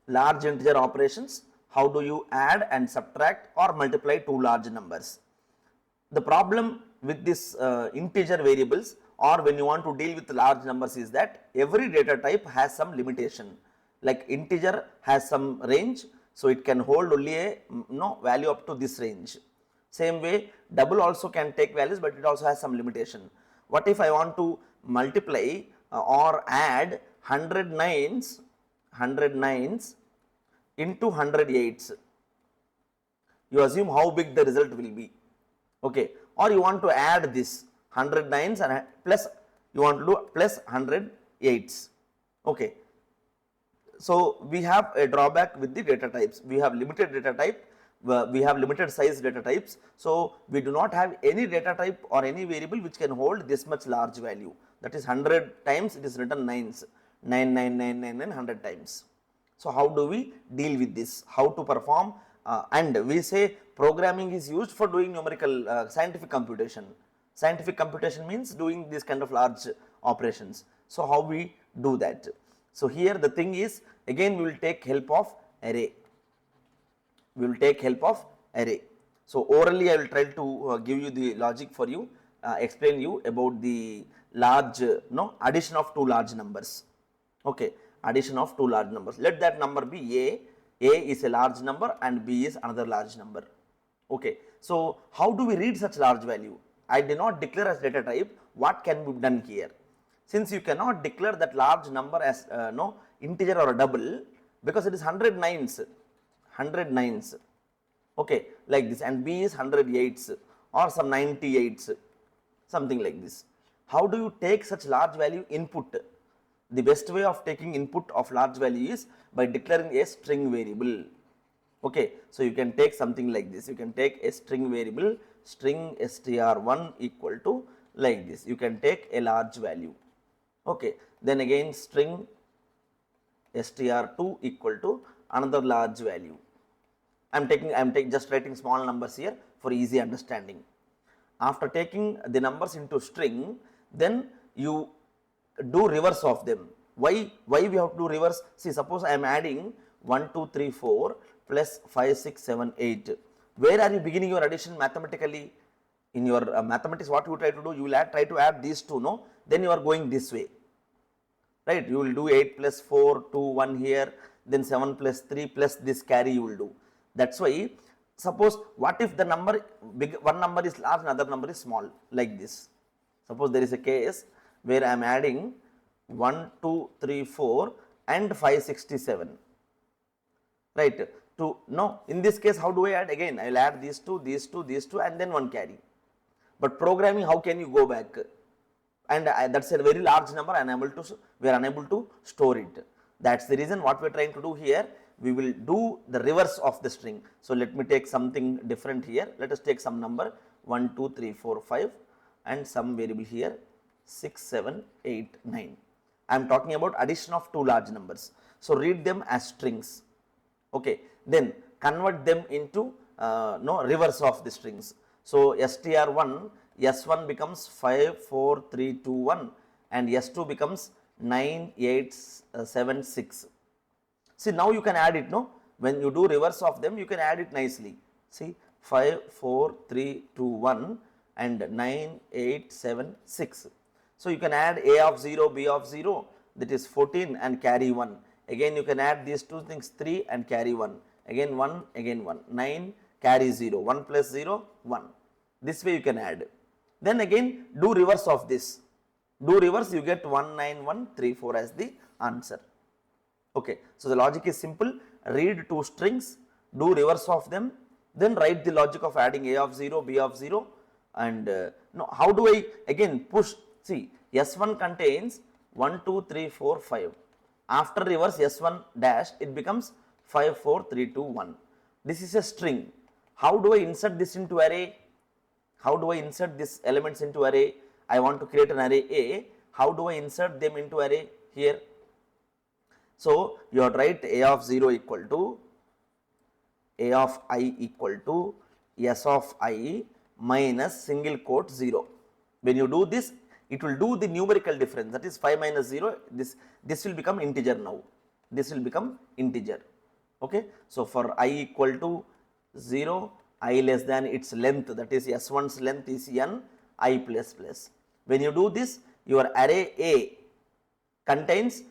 large integer operations, how do you add and subtract or multiply two large numbers. The problem with this integer variables or when you want to deal with large numbers is that every data type has some limitation, like integer has some range, so it can hold only a value up to this range. Same way double also can take values, but it also has some limitation. What if I want to multiply or add 100 nines into 100 eights? You assume how big the result will be, okay? Or you want to add this 100 nines and plus you want to do plus 100 eights, okay? So we have a drawback with the data types. We have limited data type, we have limited size data types, so we do not have any data type or any variable which can hold this much large value. That is 100 times it is written nines, 100 times. So how do we deal with this? How to perform? And we say programming is used for doing numerical scientific computation. Scientific computation means doing this kind of large operations. So how we do that? So here the thing is, again we will take help of array. We will take help of array. So orally I will try to give you the logic for you, explain you about the large addition of two large numbers. Okay, addition of two large numbers. Let that number be A. A is a large number and B is another large number. Okay, so how do we read such large value? I did not declare as data type. What can be done here? Since you cannot declare that large number as integer or a double, because it is 100 nines, okay, like this, and B is 100 eights or some 90 eights, something like this. How do you take such large value input? The best way of taking input of large value is by declaring a string variable. Okay, so you can take something like this. You can take a string variable, string str1 equal to like this. You can take a large value. Okay, then again string str2 equal to another large value. I am just writing small numbers here for easy understanding. After taking the numbers into string, then you do reverse of them. Why we have to do reverse? See, suppose I am adding 1 2 3 4 plus 5 6 7 8. Where are you beginning your addition mathematically? In your mathematics, what you try to do, you will try to add these two, no? Then you are going this way, right? You will do 8 plus 4 2 1 here, then 7 plus 3 plus this carry you will do. That's why, suppose what if the number one number is large, another number is small, like this. Suppose there is a case where I am adding 1 2 3 4 and 567, right? In this case, how do I add? Again I will add these two and then one carry. But programming, how can you go back? And that's a very large number, we are unable to store it. That's the reason what we are trying to do here. We will do the reverse of the string. So let me take something different here. Let us take some number 1 2 3 4 5 and some variable here 6 7 8 9. I am talking about addition of two large numbers. So read them as strings. Okay, then convert them into reverse of the strings. So str1, S1 becomes 5 4 3 2 1 and S2 becomes 9 8 7 6. See, now you can add it, no? When you do reverse of them, you can add it nicely. See, 5 4 3 2 1 and 9 8 7 6. So you can add A of 0, B of 0, that is 14 and carry 1. Again you can add these two things 3 and carry 1. Again 1, again 1. 9 carry 0, 1 plus 0, 1. This way you can add. Then again do reverse of this. Do reverse, you get 19134 as the answer. Okay, so the logic is simple. Read two strings, do reverse of them, then write the logic of adding A of 0, B of 0, and how do I again push? See, S1 contains 1 2 3 4 5. After reverse S1 dash, it becomes 5 4 3 2 1. This is a string. How do I insert this into array? How do I insert these elements into array? I want to create an array A. How do I insert them into array here? So you have to write A of 0 equal to A of I equal to S of I minus single quote 0. When you do this, it will do the numerical difference, that is 5 minus 0, this will become integer now. This will become integer. Okay. So, for I equal to 0, I less than its length, that is S1's length is n I plus plus. When you do this, your array A contains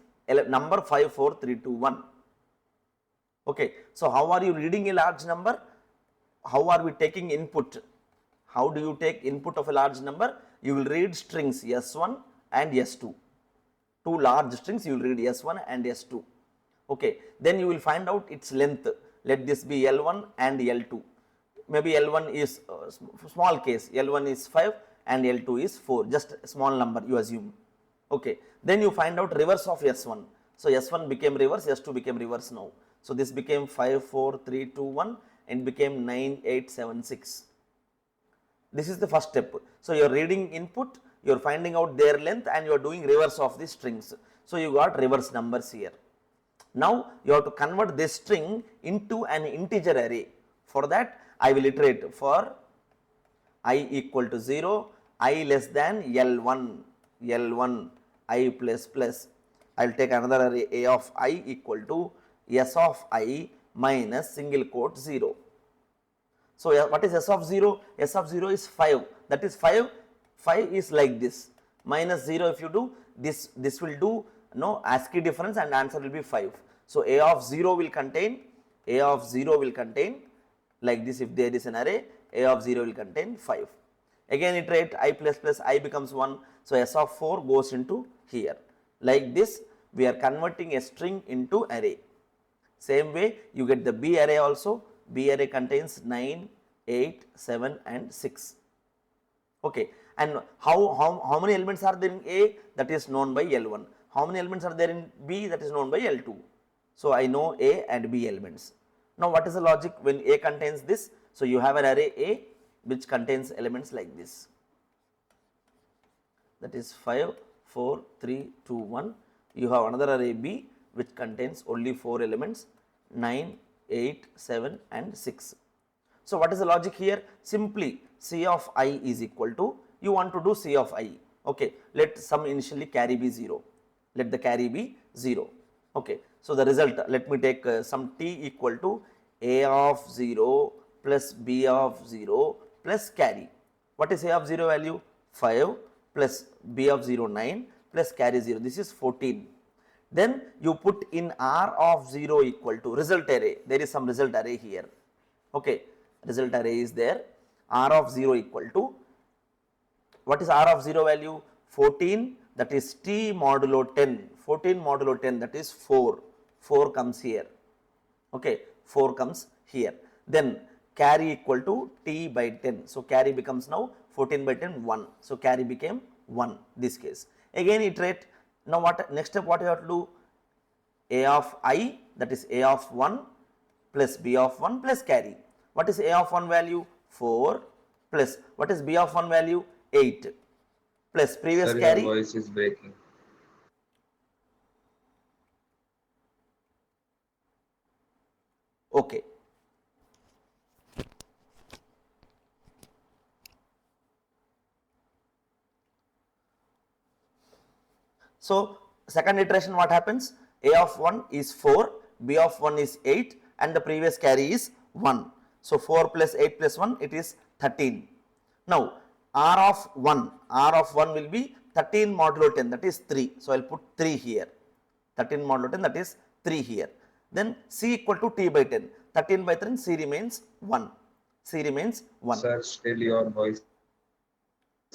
number 5, 4, 3, 2, 1. Okay. So, how are you reading a large number? How are we taking input? How do you take input of a large number? You will read strings S1 and S2. Two large strings, you will read S1 and S2. Okay. Then you will find out its length. Let this be L1 and L2. Maybe L1 is small case, L1 is 5 and L2 is 4, just a small number you assume. Okay. Then you find out reverse of S1. So, S1 became reverse, S2 became reverse now. So, this became 5, 4, 3, 2, 1 and became 9, 8, 7, 6. This is the first step. So, you are reading input, you are finding out their length and you are doing reverse of the strings. So, you got reverse numbers here. Now, you have to convert this string into an integer array. For that, I will iterate for I equal to 0, I less than L1, L1, I plus plus. I will take another array A of I equal to S of I minus single quote 0. So, what is S of 0? S of 0 is 5, that is 5 is like this, minus 0 if you do, this will do no ASCII difference and answer will be 5. So, A of 0 will contain like this, if there is an array, A of 0 will contain 5. Again iterate I plus plus, I becomes 1. So, S of 4 goes into here. Like this, we are converting a string into array. Same way, you get the B array also. B array contains 9, 8, 7 and 6. Okay. And how many elements are there in A? That is known by L1. How many elements are there in B? That is known by L2. So, I know A and B elements. Now, what is the logic when A contains this? So, you have an array A which contains elements like this, that is 5, 4, 3, 2, 1. You have another array B which contains only 4 elements, 9, 8, 7 and 6. So, what is the logic here? Simply C of I is equal to, you want to do C of I. Okay. Let some initially carry be 0, let the carry be 0. Okay. So, the result, let me take some t equal to A of 0 plus B of 0 plus carry. What is A of 0 value? 5 plus B of 0 9 plus carry 0, this is 14. Then you put in R of 0 equal to result array, there is some result array here. Okay. Result array is there, R of 0 equal to, what is R of 0 value? 14, that is T modulo 10, 14 modulo 10, that is 4. 4 comes here. Okay. 4 comes here. Then carry equal to T by 10. So, carry becomes now 14 by 10 1. So, carry became 1 this case. Again iterate. Now, what next step, what you have to do? A of I, that is A of 1 plus B of 1 plus carry. What is A of 1 value? 4 plus what is B of 1 value? 8 plus previous Sir, carry. your voice is breaking. Okay. So, second iteration what happens? A of 1 is 4, B of 1 is 8 and the previous carry is 1. So, 4 plus 8 plus 1, it is 13. Now, R of 1 will be 13 modulo 10, that is 3. So, I will put 3 here, 13 modulo 10, that is 3 here. Then C equal to T by 10, 13 by 10, C remains 1, C remains 1. Sir, still your voice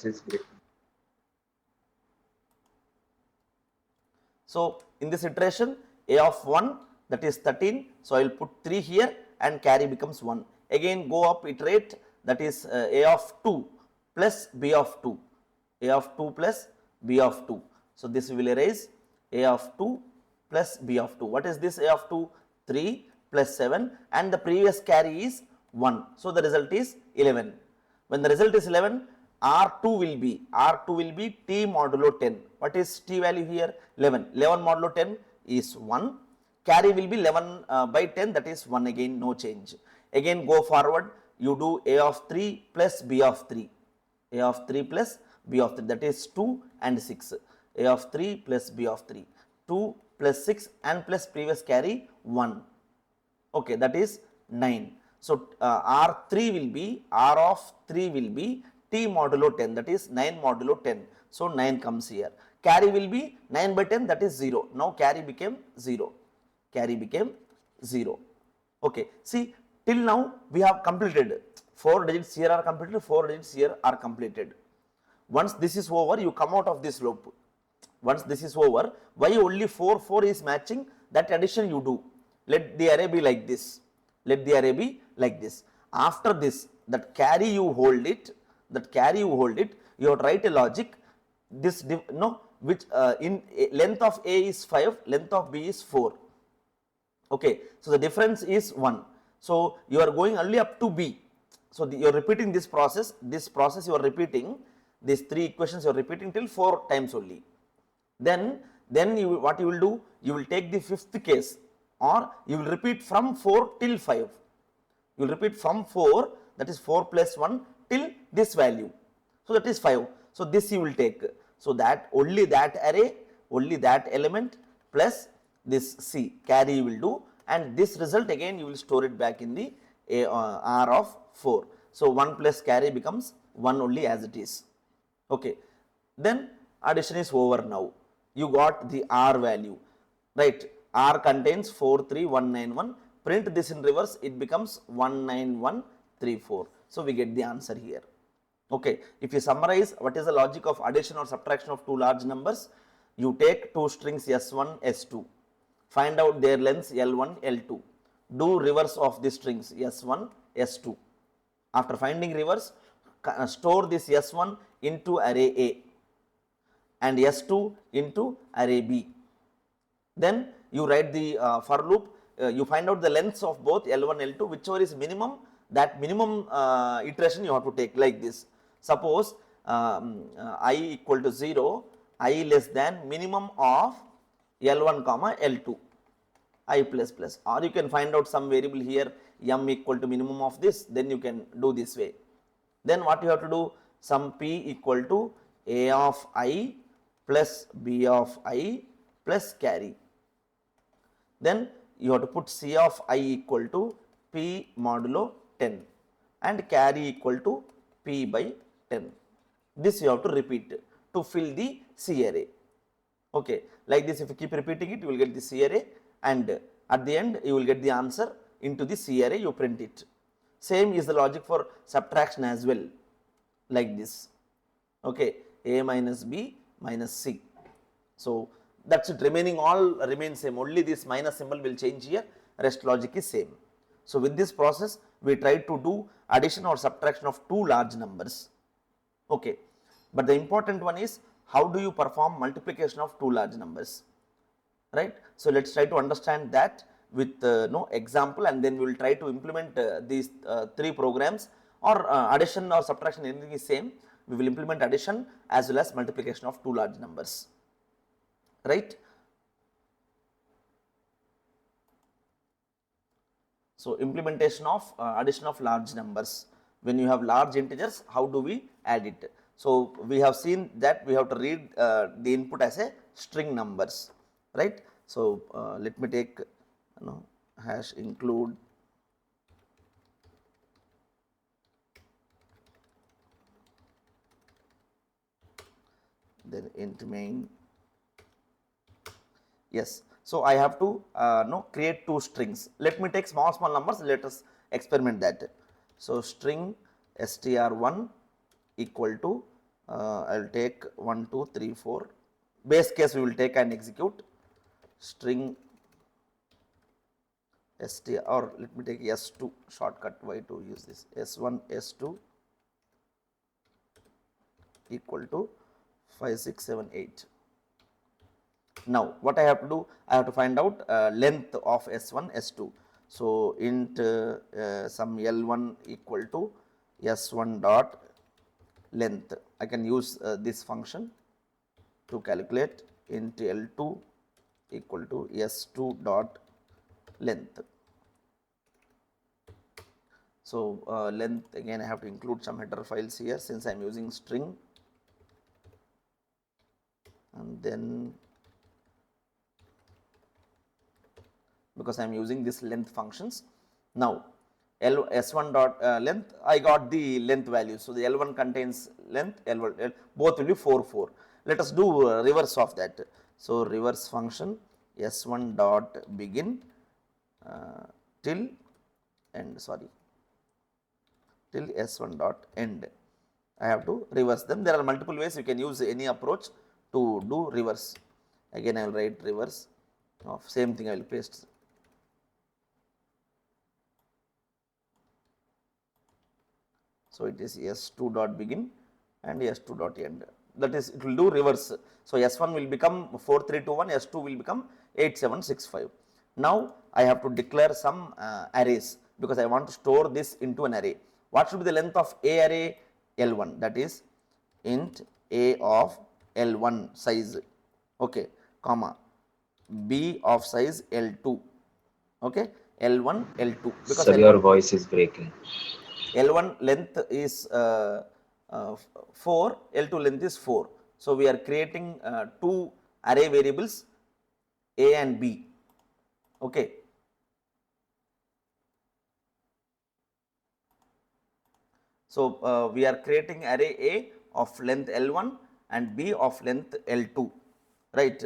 is breaking. So, in this iteration, A of 1, that is 13. So, I will put 3 here and carry becomes 1. Again go up, iterate, that is A of 2 plus B of 2, A of 2 plus B of 2. So, this will erase A of 2 plus B of 2. What is this A of 2? 3 plus 7 and the previous carry is 1. So, the result is 11. When the result is 11, R2 will be T modulo 10. What is T value here? 11. 11 modulo 10 is 1. Carry will be 11 by 10, that is 1 again, no change. Again go forward, you do A of 3 plus B of 3. A of 3 plus B of 3, that is 2 and 6. A of 3 plus B of 3. 2 plus 6 and plus previous carry 1. Okay, that is 9. So, R3 will be, R of 3 will be T modulo 10, that is 9 modulo 10. So, 9 comes here. Carry will be 9 by 10, that is 0. Now, carry became 0. Carry became 0. Okay, see, till now we have completed 4 digits here are completed, 4 digits here are completed. Once this is over, you come out of this loop. Once this is over, why only 4, 4 is matching, that addition you do. Let the array be like this. Let the array be like this. After this, that carry you hold it, you have to write a logic. This, no, which in length of A is 5, length of B is 4. Okay, so the difference is 1. So you are going only up to B. So you are repeating this process you are repeating, these 3 equations you are repeating till 4 times only. Then you, what you will do, you will take the 5th case, or you will repeat from 4 till 5. You will repeat from 4, that is 4 plus 1 till this value. So that is 5. So this you will take. So that only that array, only that element plus this C carry you will do, and this result again you will store it back in the R of 4. So 1 plus carry becomes 1 only as it is. Okay. Then addition is over now. You got the R value, right? R contains 43191. Print this in reverse, it becomes 19134. So we get the answer here. Okay, if you summarize what is the logic of addition or subtraction of two large numbers, you take two strings S1, S2, find out their lengths L1, L2, do reverse of the strings S1, S2. After finding reverse, store this S1 into array A and S2 into array B. Then you write the for loop, you find out the lengths of both L1, L2, whichever is minimum, that minimum iteration you have to take like this. Suppose I equal to 0, I less than minimum of L1 comma L2, I plus plus, or you can find out some variable here m equal to minimum of this, then you can do this way. Then what you have to do, some p equal to a of I plus b of I plus carry. Then you have to put c of I equal to p modulo 10 and carry equal to p by 10. This you have to repeat to fill the C array. Okay, like this, if you keep repeating it, you will get the C array, and at the end you will get the answer into the C array, you print it. Same is the logic for subtraction as well, like this. Okay, A minus B minus C. So that's it, remaining all remains same, only this minus symbol will change here, rest logic is same. So with this process, we try to do addition or subtraction of two large numbers. Okay, but the important one is how do you perform multiplication of two large numbers, right? So let's try to understand that with no example, and then we will try to implement these 3 programs, or addition or subtraction, anything is same. We will implement addition as well as multiplication of two large numbers, right? So implementation of addition of large numbers. When you have large integers, how do we add it? So we have seen that we have to read the input as a string numbers, right? So let me take hash include then int main. Yes. So I have to create two strings. Let me take small numbers. Let us experiment that. So string str1 equal to I will take 1, 2, 3, 4. Base case we will take and execute. String str, or let me take s2 shortcut. Why to use this? S1 S2 equal to 5, 6, 7, 8. Now what I have to do, I have to find out length of S1, S2. So int some L1 equal to S1 dot length. I can use this function to calculate int L2 equal to S2 dot length. So length, again I have to include some header files here since I am using string, and then because I am using this length functions. Now, S1 dot length, I got the length value. So, the L1 contains length, L1, both will be 4, 4. Let us do reverse of that. So, reverse function S1 dot begin till end, sorry, till S1 dot end. I have to reverse them. There are multiple ways you can use any approach to do reverse. Again, I will write reverse of same thing, I will paste. So, it is S2 dot begin and S2 dot end, that is it will do reverse. So, S1 will become 4321, S2 will become 8765. Now, I have to declare some arrays because I want to store this into an array. What should be the length of A array? L1, that is int A of L1 size, okay, comma B of size L2, okay, L1 L2, because Sir, your L1 voice is breaking. L1 length is 4, L2 length is 4. So, we are creating two array variables A and B, okay. So, we are creating array A of length L1 and B of length L2, right,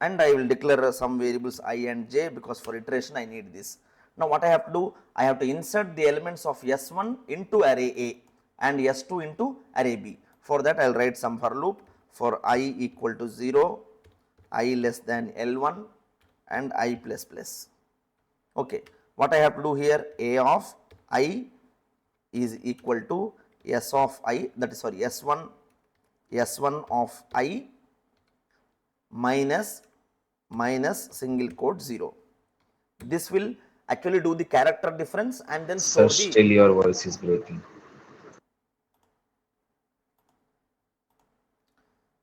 and I will declare some variables I and j because for iteration I need this. Now, what I have to do? I have to insert the elements of S1 into array A and S2 into array B. For that, I will write some for loop for I equal to 0, I less than L1 and I plus plus. Okay. What I have to do here? A of I is equal to S of I, that is sorry S1 of I minus single quote 0. This will actually do the character difference and then Sir, store the. still your voice is breaking.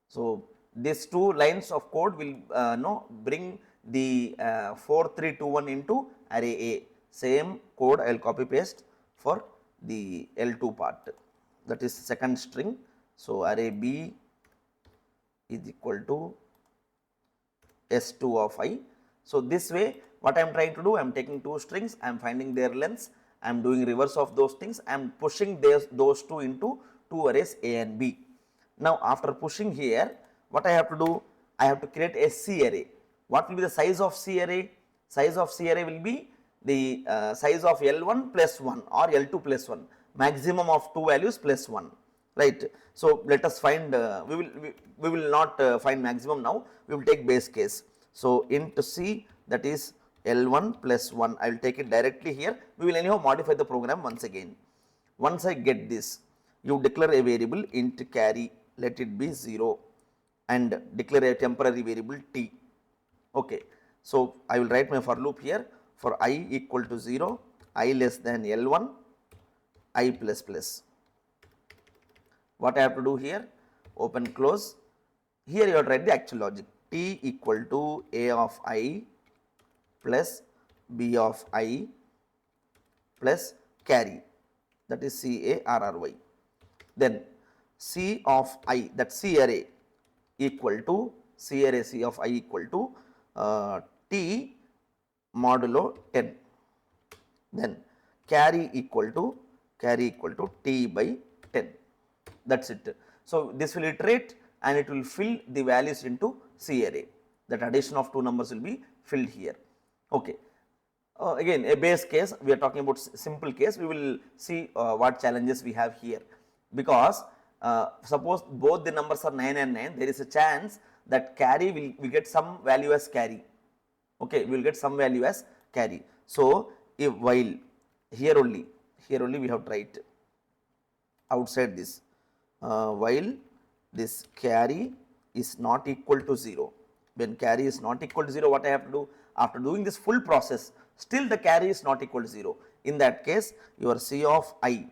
So, these two lines of code will bring the 4321 into array A. Same code I will copy paste for the L2 part, that is second string. So, array B is equal to S2 of I. So, this way what I am trying to do, I am taking two strings, I am finding their lengths, I am doing reverse of those things, I am pushing those two into two arrays A and B. Now, after pushing here, what I have to do? I have to create a C array. What will be the size of C array? Size of C array will be the size of L1 plus 1 or L2 plus 1, maximum of two values plus 1, right. So, let us find, we will not find maximum now, we will take base case. So, int C, that is L1 plus 1, I will take it directly here, we will anyhow modify the program once again. Once I get this, you declare a variable int carry, let it be 0 and declare a temporary variable t, okay. So, I will write my for loop here for I equal to 0, I less than L1, I plus plus. What I have to do here? Open close, here you have to write the actual logic, t equal to A of I plus B of I plus carry, that is CARRY. Then C of I, that C array equal to C array C of I equal to T modulo 10. Then carry equal to T by 10. That's it. So, this will iterate and it will fill the values into C array. That addition of two numbers will be filled here. Okay. Again, a base case, we are talking about simple case, we will see what challenges we have here, because suppose both the numbers are 9 and 9, there is a chance that carry we get some value as carry, okay, we will get some value as carry. So, if while here only we have to write outside this, while this carry is not equal to 0, when carry is not equal to 0, what I have to do? After doing this full process, still the carry is not equal to 0. In that case, your C of I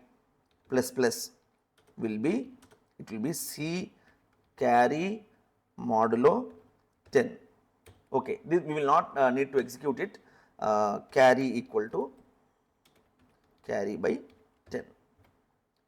plus plus will be, it will be C carry modulo 10. Okay, this we will not need to execute it, carry equal to carry by 10.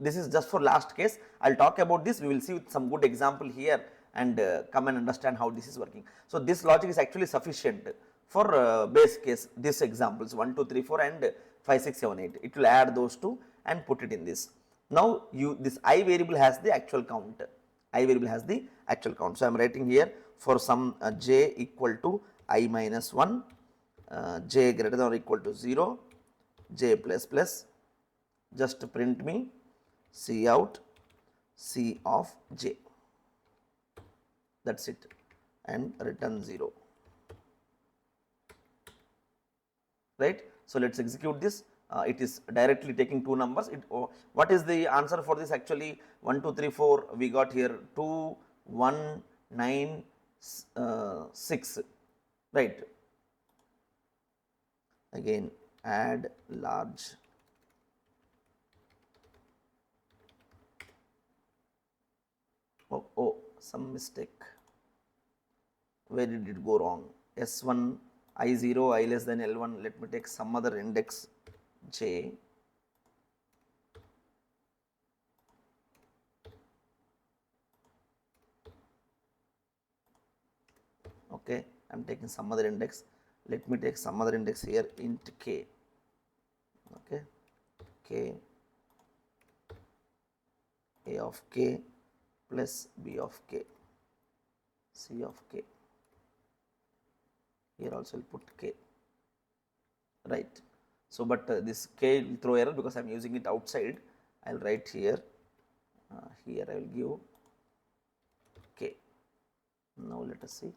This is just for last case. I will talk about this, we will see with some good example here and come and understand how this is working. So, this logic is actually sufficient for base case this examples 1, 2, 3, 4 and 5, 6, 7, 8. It will add those two and put it in this. Now this I variable has the actual count. I variable has the actual count. So I am writing here for some j equal to I minus 1, j greater than or equal to 0, j plus plus, just print me C out C of j, that is it, and return 0, right. So let us execute this. It is directly taking two numbers. What is the answer for this? Actually 1, 2, 3, 4 we got here 2, 1, 9, 6, right. Again add large, oh some mistake, where did it go wrong? S1 I0 I less than L1, let me take some other index j, okay. I am taking some other index, let me take some other index here int k, okay, k a of k plus b of k, c of k, here also I will put k, right. So, but this k will throw error because I am using it outside. I will write here, here I will give k. Now let us see.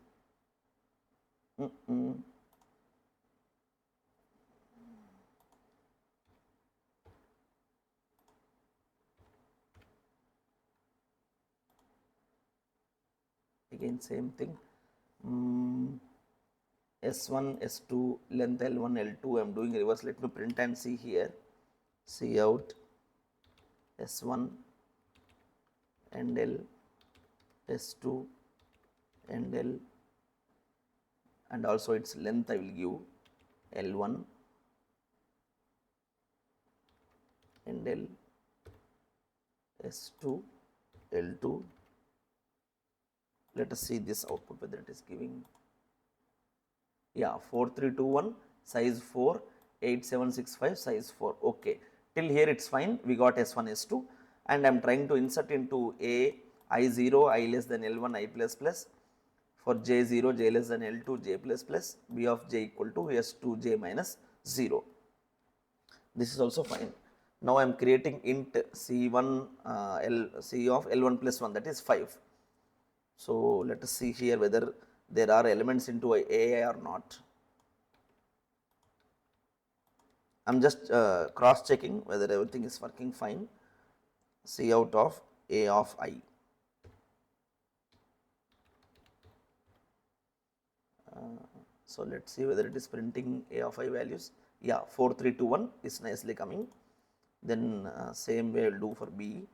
Again same thing. S1, S2, length L1, L2, I am doing reverse. Let me print and see here. C out S1 and L, S2 and L, and also its length I will give L1 and L, S2, L2. Let us see this output whether it is giving. Yeah, 4321 size 4, 8765 size 4, okay. Till here it is fine, we got S1, S2, and I am trying to insert into A I0 I less than L1 I plus plus, for J0 J less than L2 J plus plus, B of J equal to S2 J minus 0. This is also fine. Now I am creating int C1 C of L1 plus 1, that is 5. So let us see here whether there are elements into AI or not. I am just cross checking whether everything is working fine. C out of A of I. So let us see whether it is printing A of I values. Yeah, 4321 is nicely coming. Then same way I will do for B.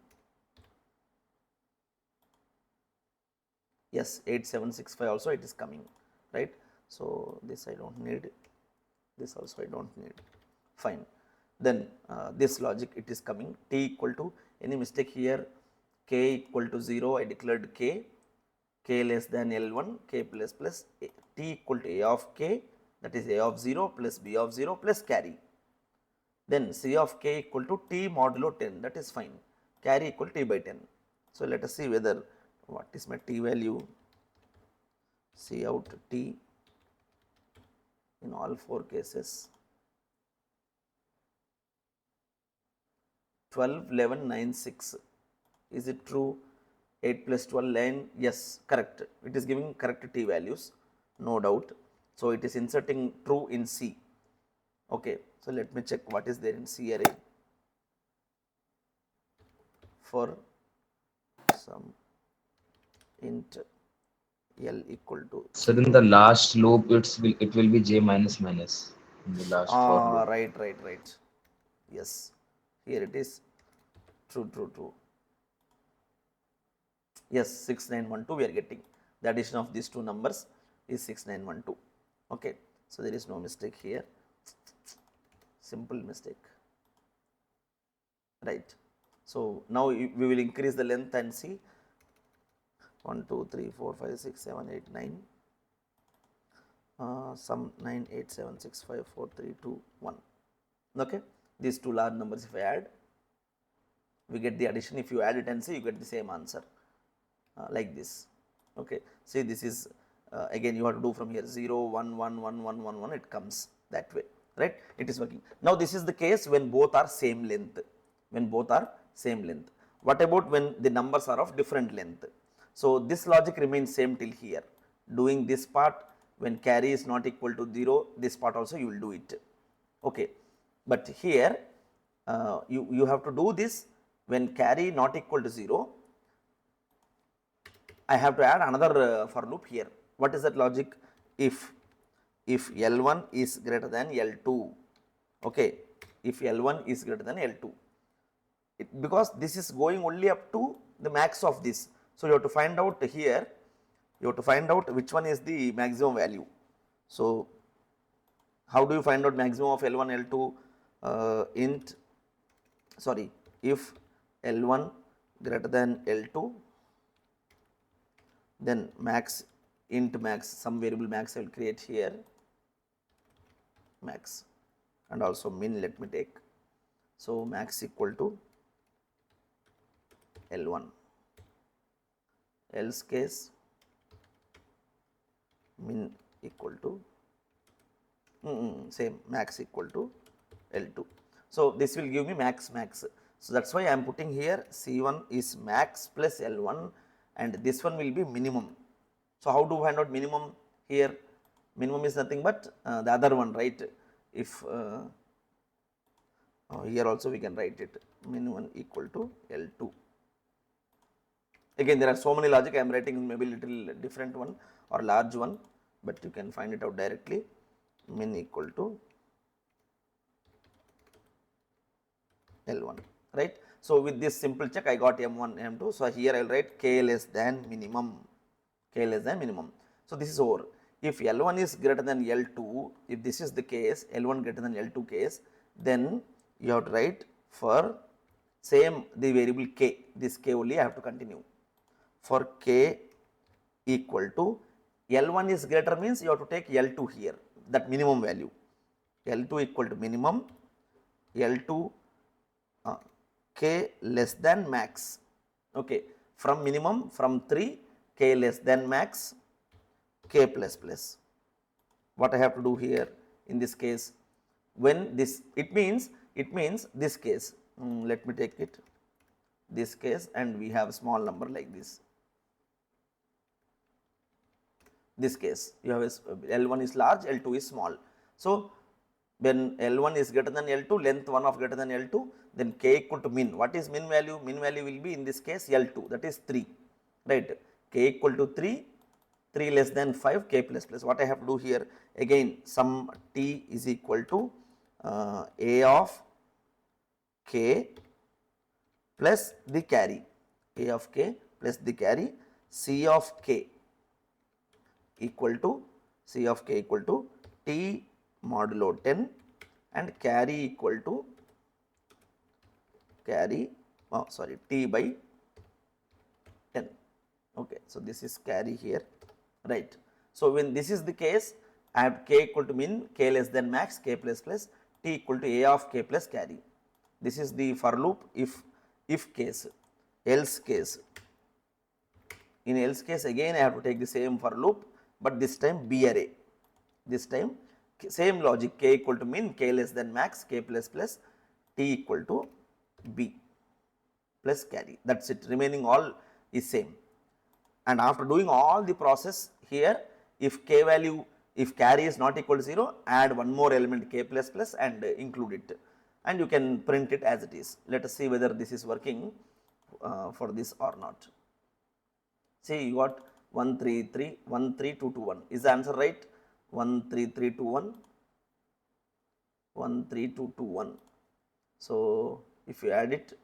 Yes, 8765 also it is coming, right. So this I do not need, this also I do not need, fine. Then this logic it is coming, t equal to, any mistake here, k equal to 0 I declared k, k less than L1, k plus plus, t equal to A of k, that is A of 0 plus B of 0 plus carry. Then C of k equal to t modulo 10, that is fine, carry equal to t by 10. So let us see whether, what is my t value, C out t in all 4 cases, 12, 11, 9, 6, is it true? 8 plus 12, 9, yes, correct, it is giving correct t values, no doubt. So it is inserting true in C, okay. So let me check what is there in C array for some int L equal to. So in the last loop, it will be j minus minus in the last for loop. Right. Yes, here it is. True. Yes, 6912 we are getting. The addition of these two numbers is 6912. Okay, so there is no mistake here. Simple mistake. Right. So now we will increase the length and see 1, 2, 3, 4, 5, 6, 7, 8, 9. sum 9, 8, 7, 6, 5, 4, 3, 2, 1. Okay, these two large numbers if I add, we get the addition. If you add it and see, you get the same answer like this. Okay, see this is again you have to do from here 0, 1, 1, 1, 1, 1, 1, it comes that way, right? It is working. Now this is the case when both are same length, when both are same length. What about when the numbers are of different length? So this logic remains same till here. Doing this part when carry is not equal to 0, this part also you will do it. Okay, but here you have to do this when carry not equal to 0. I have to add another for loop here. What is that logic? If L1 is greater than L2, okay, if L1 is greater than L2, because this is going only up to the max of this. So you have to find out here, you have to find out which one is the maximum value. So how do you find out maximum of L1, L2? If L1 greater than L2, then max int max, some variable max I will create here, max, and also min let me take. So max equal to L1, else case min equal to same max equal to L2. So this will give me max. So that's why I am putting here C1 is max plus L1 and this one will be minimum. So how do we find out minimum here? Minimum is nothing but the other one, right? If here also we can write it min1 equal to L2. Again there are so many logic, I am writing maybe little different one or large one, but you can find it out directly. Min equal to L1, right? So with this simple check I got M1, M2. So here I will write K less than minimum, K less than minimum. So this is over. If L1 is greater than L2, if this is the case, L1 greater than L2 case, then you have to write for same the variable K, this K only I have to continue. For K equal to L1 is greater means you have to take L2 here, that minimum value. L2 equal to minimum, L2 K less than max. Okay, from minimum from 3, K less than max, K plus plus. What I have to do here in this case, when this it means this case, let me take it this case and we have small number like this. This case you have L1 is large, L2 is small. So when L1 is greater than L2, length 1 of greater than L2, then K equal to min. What is min value? Min value will be in this case L2, that is 3, right? K equal to 3, 3 less than 5, K plus plus. What I have to do here? Again sum T is equal to A of K plus the carry, A of K plus the carry, C of K equal to T modulo 10 and carry equal to T by 10. Okay, so this is carry here, right? So when this is the case, I have K equal to min, K less than max, K plus plus, T equal to A of K plus carry. This is the for loop if case. Else case, in else case again I have to take the same for loop, but this time B array. This time same logic, K equal to min, K less than max, K plus plus, T equal to B plus carry. That is it, remaining all is same. And after doing all the process here, if K value, if carry is not equal to 0, add one more element K plus plus and include it, and you can print it as it is. Let us see whether this is working for this or not. See, you got 133, 13221. Is the answer right? 13321, 13221. So if you add it,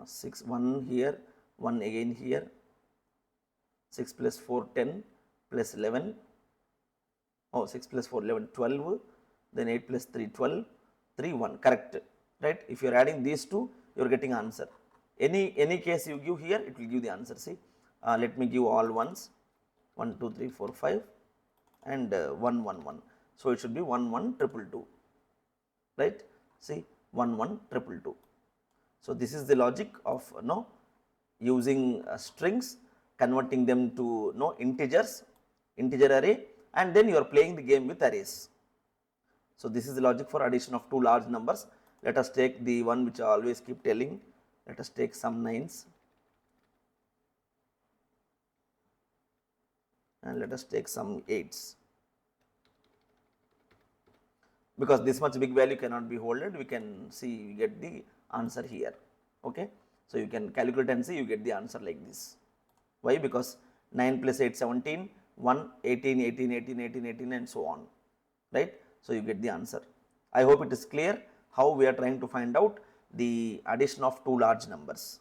6, 1 here, 1 again here, 6 plus 4, 10 plus 11, 6 plus 4, 11, 12, then 8 plus 3, 12, 3, 1, correct, right? If you are adding these two, you are getting answer. Any case you give here, it will give the answer. See, let me give all ones. 1 2 3 4 5 and 1 1 1. So it should be 1 1 2 2 2, right? See, 1 1 2 2 2. So this is the logic of using strings, converting them to integers, integer array, and then you are playing the game with arrays. So this is the logic for addition of two large numbers. Let us take the one which I always keep telling. Let us take some 9s and let us take some 8s, because this much big value cannot be holded. We can see, we get the answer here. Okay, so you can calculate and see, you get the answer like this. Why? Because 9 plus 8 17, 1 18 18 18 18 18 and so on, right? So you get the answer. I hope it is clear how we are trying to find out the addition of two large numbers.